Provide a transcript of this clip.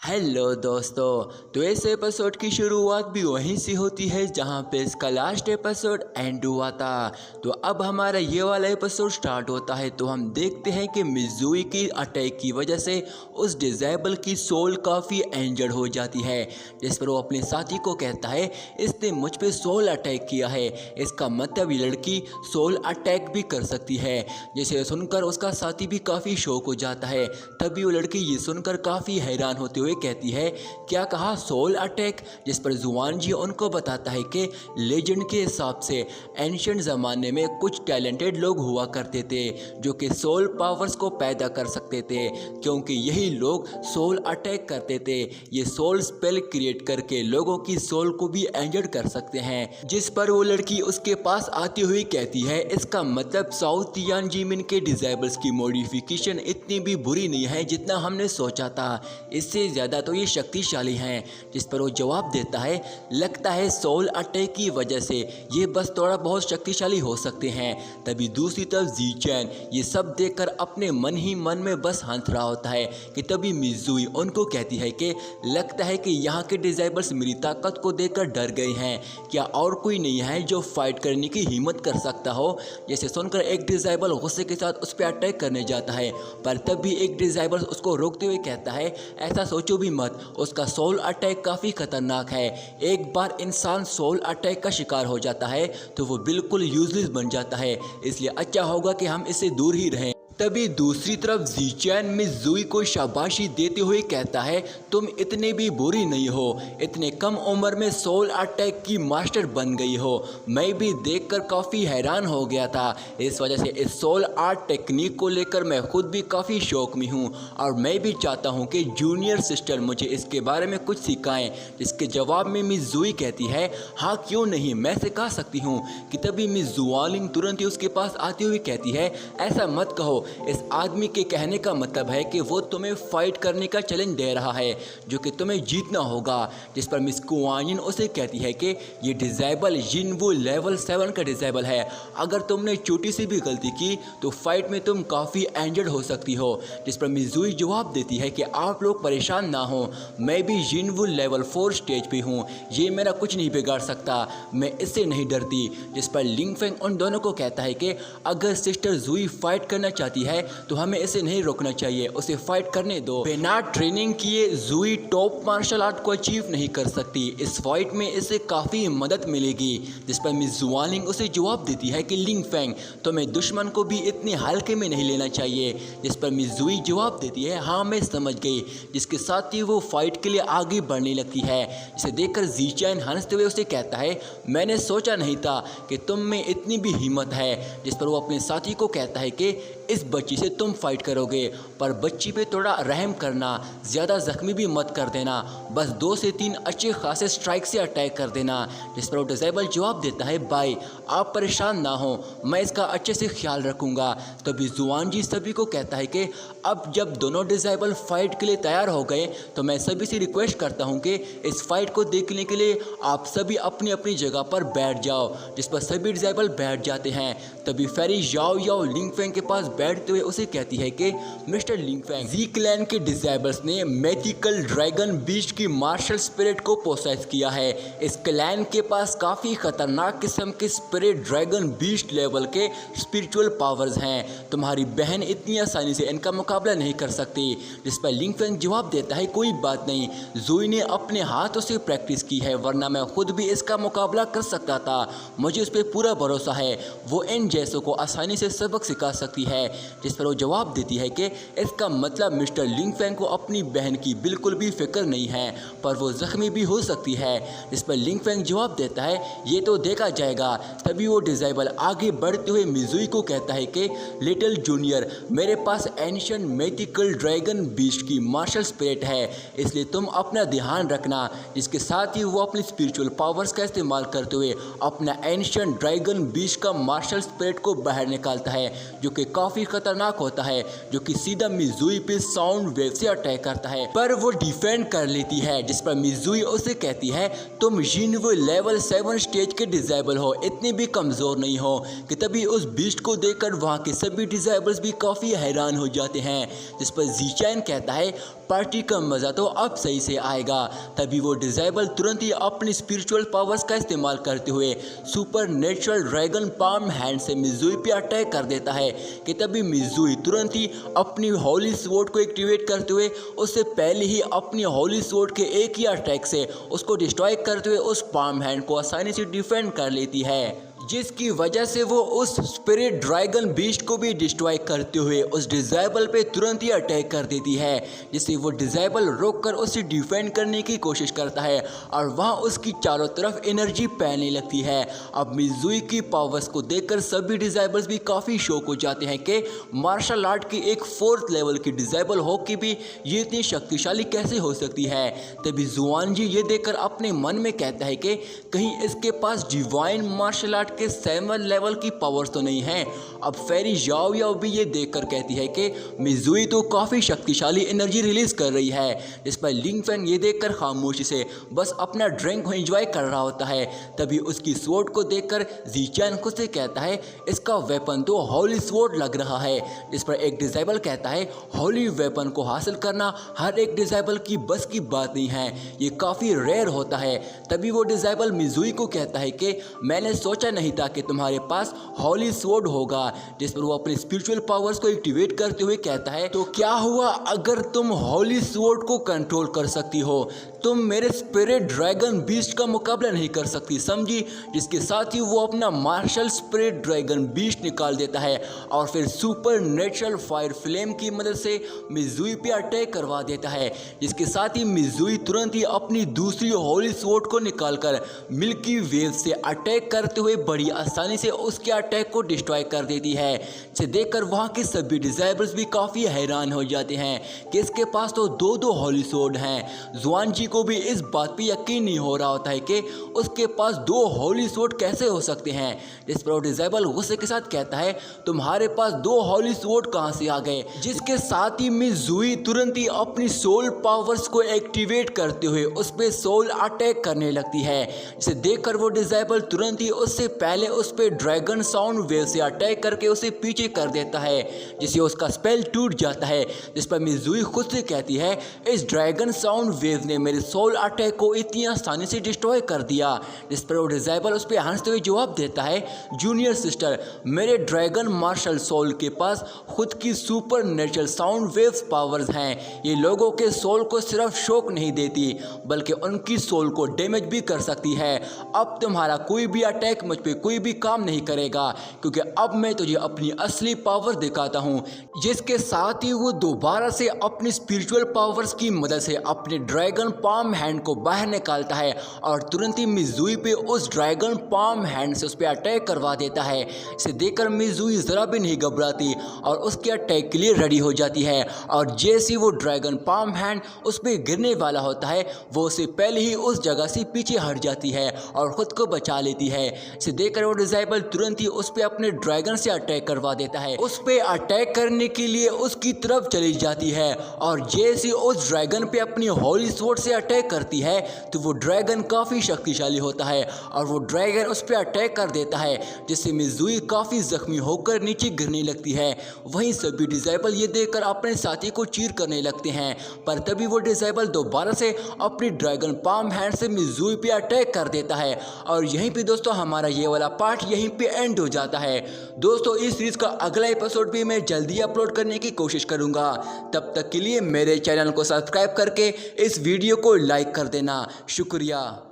Hello दोस्तों, तो इस एपिसोड की शुरुआत भी वहीं से होती है जहां पे इसका लास्ट एपिसोड एंड हुआ था। तो अब हमारा ये वाला एपिसोड स्टार्ट होता है तो हम देखते हैं कि मिज़ुई की अटैक की वजह से उस डिजेबल की सोल काफ़ी इंजर्ड हो जाती है, जिस पर वो अपने साथी को कहता है इसने मुझ पे सोल अटैक किया है, इसका मतलब ये लड़की सोल अटैक भी कर सकती है। जिसे सुनकर उसका साथी भी काफ़ी शौक हो जाता है। तभी वो लड़की ये सुनकर काफ़ी हैरान होते हुए कहती है क्या कहा सोल अटैक, जिस पर जुआन जी उनको बताता है कि लेजेंड के हिसाब से एंशिएंट ज़माने में कुछ टैलेंटेड लोग हुआ करते थे जो कि सोल पावर्स को पैदा कर सकते थे, क्योंकि यही लोग सोल अटैक करते थे। ये सोल स्पेल क्रिएट करके लोगों की सोल को भी इंजर्ड कर सकते हैं। जिस पर वो लड़की उसके पास आती हुई कहती है इसका मतलब साउथ तियानजिन के डिजेबल्स की मॉडिफिकेशन इतनी भी बुरी नहीं है जितना हमने सोचा था, इससे ज़्यादा तो ये शक्तिशाली हैं। जिस पर वो जवाब देता है लगता है सोल अटैक की वजह से ये बस थोड़ा बहुत शक्तिशाली हो सकते हैं। तभी दूसरी तरफ ज़ीचैन ये सब देखकर अपने मन ही मन में बस हंस रहा होता है कि तभी मिज़ुई उनको कहती है कि लगता है कि यहाँ के डिजेबल्स मेरी ताकत को देखकर डर गए हैं, क्या और कोई नहीं है जो फाइट करने की हिम्मत कर सकता हो। जैसे सुनकर एक डिजेबल गुस्से के साथ उस पर अटैक करने जाता है, पर तब भी एक डिजेबल उसको रोकते हुए कहता है ऐसा सोचो भी मत, उसका सोल अटैक काफ़ी खतरनाक है। एक बार इंसान सोल अटैक का शिकार हो जाता है तो वो बिल्कुल यूजलेस बन जाता है, इसलिए अच्छा होगा कि हम इससे दूर ही रहें। तभी दूसरी तरफ ज़ीचैन मिज़ुई को शाबाशी देते हुए कहता है तुम इतने भी बुरी नहीं हो, इतने कम उम्र में सोल अटैक की मास्टर बन गई हो। मैं भी देखकर काफ़ी हैरान हो गया था, इस वजह से इस सोल आर्ट टेक्निक को लेकर मैं खुद भी काफ़ी शौक में हूँ और मैं भी चाहता हूँ कि जूनियर सिस्टर मुझे इसके बारे में कुछ सिखाएं। जिसके जवाब में मिज़ुई कहती है हाँ क्यों नहीं, मैं सिखा सकती हूँ। कि तभी मिस जुआलिंग तुरंत ही उसके पास आती हुई कहती है ऐसा मत कहो, इस आदमी के कहने का मतलब है कि वो तुम्हें फाइट करने का चैलेंज दे रहा है जो कि तुम्हें जीतना होगा। जिस पर मिस कुआनिन उसे कहती है कि ये डिजेबल जिनवू लेवल 7 का डिजेबल है, अगर तुमने छोटी सी भी गलती की तो फाइट में तुम काफ़ी इंजर्ड हो सकती हो। जिस पर मिज़ुई जवाब देती है कि आप लोग परेशान ना हो, मैं भी जिनवू लेवल 4 स्टेज पे हूँ, ये मेरा कुछ नहीं बिगाड़ सकता, मैं इससे नहीं डरती। जिस पर लिंगफेंग उन दोनों को कहता है कि अगर सिस्टर जुई फाइट करना चाहती है तो हमें इसे नहीं रोकना चाहिए, उसे फाइट करने दो। बिना ट्रेनिंग किए जुई टॉप मार्शल आर्ट को अचीव नहीं कर सकती, इस फाइट में इसे काफ़ी मदद मिलेगी। जिस पर मिस जुआलिंग उसे जवाब देती है कि लिंगफेंग तुम्हें दुश्मन को भी इतने हल्के में नहीं लेना चाहिए। जिस पर मिस जुई जवाब देती है हाँ मैं समझ गई, जिसके साथ ही वो फाइट के लिए आगे बढ़ने लगती है। इसे देखकर ज़ीचैन हंसते हुए उसे कहता है मैंने सोचा नहीं था कि तुम में इतनी भी हिम्मत है। जिस पर वो अपने साथी को कहता है कि इस बच्ची से तुम फाइट करोगे पर बच्ची पे थोड़ा रहम करना, ज़्यादा जख्मी भी मत कर देना, बस 2 से 3 अच्छे खासे स्ट्राइक से अटैक कर देना। जिस पर वो डिजेबल जवाब देता है भाई आप परेशान ना हो, मैं इसका अच्छे से ख्याल रखूँगा। तभी जुआन जी सभी को कहता है कि अब जब दोनों डिजेबल फाइट के लिए तैयार हो गए तो मैं सभी से रिक्वेस्ट करता हूँ कि इस फाइट को देखने के लिए आप सभी अपनी अपनी जगह पर बैठ जाओ। जिस पर सभी डिजेबल बैठ जाते हैं। तभी फेरी याओ याओ लिंगफेंग के पास बैठते हुए उसे कहती है कि मिस्टर लिंगफेंग जी क्लैन के डिजेबल्स ने मैथिकल ड्रैगन बीस्ट की मार्शल स्पिरिट को पोसेस किया है। इस क्लैन के पास काफ़ी खतरनाक किस्म के स्पिरिट ड्रैगन बीस्ट लेवल के स्पिरिचुअल पावर्स हैं, तुम्हारी बहन इतनी आसानी से इनका मुकाबला नहीं कर सकती। जिस पर लिंगफेंग जवाब देता है कोई बात नहीं, जुई ने अपने हाथों से प्रैक्टिस की है वरना मैं खुद भी इसका मुकाबला कर सकता था, मुझे उस पर पूरा भरोसा है, वो इन जैसों को आसानी से सबक सिखा सकती है। जिस पर वो जवाब देती है कि इसका मतलब मिस्टर लिंगफेंग को अपनी बहन की बिल्कुल भी फिक्र नहीं है, पर वो जख्मी भी हो सकती है। जिस पर लिंगफेंग जवाब देता है ये तो देखा जाएगा। तभी वो डिजेबल आगे बढ़ते हुए मिज़ुई को कहता है कि लिटिल जूनियर मेरे पास एंशिएंट मैथिकल ड्रैगन बीस्ट की मार्शल स्पिरिट है, इसलिए तुम अपना ध्यान रखना। इसके साथ ही वो अपनी स्पिरिचुअल पावर्स का इस्तेमाल करते हुए अपना एंशिएंट ड्रैगन बीस्ट का मार्शल स्पिरिट को बाहर निकालता है जो कि काफ़ी काफी खतरनाक होता है, जो कि सीधा मिजुई पे साउंड वेव से अटैक करता है, पर वो डिफेंड कर लेती है, जिस पर मिजुई उसे कहती है तुम जिनवो लेवल 7 स्टेज के डिसेबल हो, इतनी भी कमजोर नहीं हो। कि तभी उस बीस्ट को देखकर वहाँ के सभी डिसेबल्स भी काफी हैरान हो जाते हैं, जिस पर ज़ीचैन कहता है पार्टी का मजा तो अब सही से आएगा। तभी वो डिसेबल तुरंत ही अपनी स्पिरिचुअल पावर्स का इस्तेमाल करते हुए super natural dragon palm hand से मिजुई पे अटैक कर देता है। कि तभी मिजुई तुरंत ही अपनी होली स्वॉर्ड को एक्टिवेट करते हुए उससे पहले ही अपनी होली स्वॉर्ड के एक ही अटैक से उसको डिस्ट्रॉय करते हुए उस पाम हैंड को आसानी से डिफेंड कर लेती है, जिसकी वजह से वो उस स्पिरिट ड्रैगन बीस्ट को भी डिस्ट्रॉय करते हुए उस डिसेबल पे तुरंत ही अटैक कर देती है, जिससे वो डिसेबल रोककर उसे डिफेंड करने की कोशिश करता है और वहाँ उसकी चारों तरफ एनर्जी फैलने लगती है। अब मिजुई की पावर्स को देखकर सभी डिसेबल्स भी काफ़ी शॉक हो जाते हैं कि मार्शल आर्ट की एक 4th लेवल की डिसेबल हो के भी ये इतनी शक्तिशाली कैसे हो सकती है। तभी जुआनजी ये देखकर अपने मन में कहता है कि कहीं इसके पास डिवाइन मार्शल आर्ट के 7 लेवल की पावर्स तो नहीं है। अब फेरी याओ याओ भी ये देखकर कहती है कि मिजुई तो काफ़ी शक्तिशाली एनर्जी रिलीज कर रही है, जिस पर लिंग फैंग ये देखकर खामोशी से बस अपना ड्रिंक को एंजॉय कर रहा होता है। तभी उसकी स्वॉर्ड को देखकर ज़ीचैन खुद से कहता है इसका वेपन तो होली स्वॉर्ड लग रहा है, जिस पर एक डिसेबल कहता है होली वेपन को हासिल करना हर एक डिसेबल की बस की बात नहीं है, ये काफ़ी रेयर होता है। तभी वो डिसेबल मिजुई को कहता है कि मैंने सोचा नहीं था कि तुम्हारे पास होली स्वॉर्ड होगा, जिस पर वो अपनी स्पिरिचुअल पावर्स को एक्टिवेट करते हुए कहता है तो क्या हुआ अगर तुम होली स्वॉर्ड को कंट्रोल कर सकती हो, तुम मेरे स्पिरिट ड्रैगन बीस्ट का मुकाबला नहीं कर सकती, समझी। जिसके साथ ही वो अपना मार्शल स्पिरिट ड्रैगन बीस्ट निकाल देता है और फिर सुपर नेचुरल फायर फ्लेम की मदद से मिजुई पे अटैक करवा देता है, जिसके साथ ही मिजुई तुरंत ही अपनी दूसरी होली स्वॉर्ड को निकालकर मिल्की वेव से अटैक करते हुए बड़ी आसानी से उसके अटैक को डिस्ट्रॉय कर देती है। इसे देखकर वहाँ के सभी डिसेबल्स भी काफ़ी हैरान हो जाते हैं कि इसके पास तो 2 होली स्वॉर्ड हैं। जुआनजी को भी इस बात पे यकीन नहीं हो रहा होता है कि उसके पास 2 होली स्वॉर्ड कैसे हो सकते हैं, जिस पर डिसेबल गुस्से के साथ कहता है तुम्हारे पास 2 होली स्वॉर्ड कहाँ से आ गए, जिसके साथ ही मिजुई तुरंत ही अपनी सोल पावर्स को एक्टिवेट करते हुए उस पर सोल अटैक करने लगती है। इसे देखकर वो डिसेबल तुरंत ही उससे पहले उस पर ड्रैगन साउंड वेव से अटैक करके उसे पीछे कर देता है, जिससे उसका स्पेल टूट जाता है। जिस पर मिजुई खुद से कहती है इस ड्रैगन साउंड वेव ने मेरे सोल अटैक को इतनी आसानी से डिस्ट्रॉय कर दिया। जिस पर वो डिसेबल उस पर हंसते हुए जवाब देता है जूनियर सिस्टर, मेरे ड्रैगन मार्शल सोल के पास खुद की super natural sound waves powers हैं, ये लोगों के सोल को सिर्फ शॉक नहीं देती बल्कि उनकी सोल को डैमेज भी कर सकती है। अब तुम्हारा कोई भी अटैक मुझ पे कोई भी काम नहीं करेगा, क्योंकि अब मैं तुझे अपनी असली पावर दिखाता हूँ। जिसके साथ ही वो दोबारा से अपनी स्पिरिचुअल पावर्स की मदद से अपने ड्रैगन पाम हैंड को बाहर निकालता है और तुरंत ही मिजुई पे उस ड्रैगन पाम हैंड से उस पर अटैक करवा देता है। इसे देखकर मिजुई जरा भी नहीं घबराती और उसके अटैक के लिए रेडी हो जाती है, और जैसे वो ड्रैगन पाम हैंड उस पर गिरने वाला होता है वो उसे पहले ही उस जगह से पीछे हट जाती है और खुद को बचा लेती है। इसे देखकर वो डिसेबल तुरंत ही उस पर अपने ड्रैगन से अटैक करवा देता है, उस पर अटैक करने के लिए उसकी तरफ चली जाती है, और जैसे उस ड्रैगन पे अपनी होली स्वॉर्ड से अटैक करती है तो वो ड्रैगन काफ़ी शक्तिशाली होता है और वो ड्रैगन उस पर अटैक कर देता है, जिससे मिजुई काफ़ी जख्मी होकर नीचे गिरने लगती है। वहीं सभी डिसेबल ये देखकर अपने साथी को चीर करने लगते हैं, पर तभी वो डिसेबल दोबारा से अपनी ड्रैगन पाम हैंड से मिजुई पे अटैक कर देता है, और यहीं पे दोस्तों हमारा ये वाला पार्ट यहीं पे एंड हो जाता है। दोस्तों इस सीरीज़ का अगला एपिसोड भी मैं जल्दी अपलोड करने की कोशिश करूँगा, तब तक के लिए मेरे चैनल को सब्सक्राइब करके इस वीडियो को लाइक कर देना। शुक्रिया।